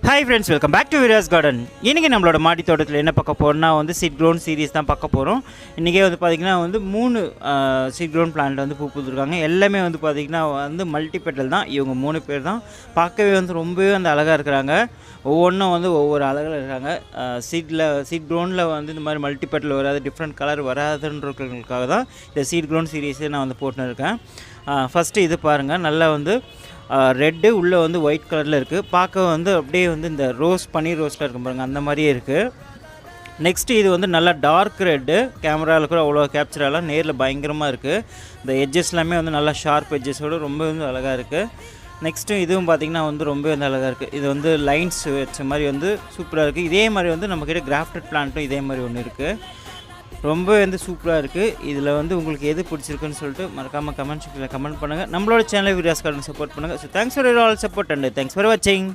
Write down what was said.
Hi friends, welcome back to Veera's garden. இன்றைக்கி நம்மளோட மாடி தோட்டத்தில் என்ன பார்க்க போகிறோம்னா சீட் க்ரோன் சீரீஸ் தான் பார்க்க போகிறோம். இன்றைக்கே பார்த்திங்கன்னா 3 சீட் க்ரோன் பிளான்ட் பூ பூத்துருக்காங்க. எல்லாமே பார்த்திங்கன்னா மல்டிபெட்டல் தான். இவங்க 3 பேர் தான். பார்க்கவே ரொம்பவே அழகாக இருக்கிறாங்க. ஒவ்வொன்றும் ஒவ்வொரு அழகில் இருக்காங்க. சீட் க்ரோனில் இந்த மாதிரி மல்டிபெட்டல் வராது, டிஃப்ரெண்ட் கலர் வராதுன்றதுக்காக தான் இந்த சீட் க்ரோன் சீரீஸே நான் போட்டுன்னு இருக்கேன். ஃபஸ்ட்டு இது பாருங்கள், நல்லா ரெட்டு உள்ளே ஒயிட் கலரில் இருக்குது. பார்க்க அப்படியே இந்த பன்னீர் ரோஸில் இருக்கும் பாருங்கள், அந்த மாதிரியே இருக்குது. நெக்ஸ்ட்டு இது நல்லா டார்க் ரெட்டு. கேமராவில் கூட அவ்வளோ கேப்சர் ஆகலாம், நேரில் பயங்கரமாக இருக்குது. இந்த எட்ஜஸ் எல்லாமே நல்லா ஷார்ப் எட்ஜஸோடு ரொம்ப அழகாக இருக்குது. நெக்ஸ்ட்டு இதுவும் பார்த்திங்கன்னா ரொம்ப அழகாக இருக்குது. இது லைன்ஸ் வச்ச மாதிரி சூப்பராக இருக்குது. இதே மாதிரி நம்மக்கிட்ட கிராஃப்டட் பிளான்ட்டும் இதே மாதிரி ஒன்று இருக்குது. ரொம்ப சூப்பராக இருக்குது. இதில் உங்களுக்கு எது பிடிச்சிருக்குன்னு சொல்லிட்டு மறக்காமல் கமெண்ட் செக்ஷனில் கமெண்ட் பண்ணுங்கள். நம்மளோட சேனலை வீடியோஸ் கார்டன் சப்போர்ட் பண்ணுங்கள். So thanks for all support and thanks for வாட்சிங்.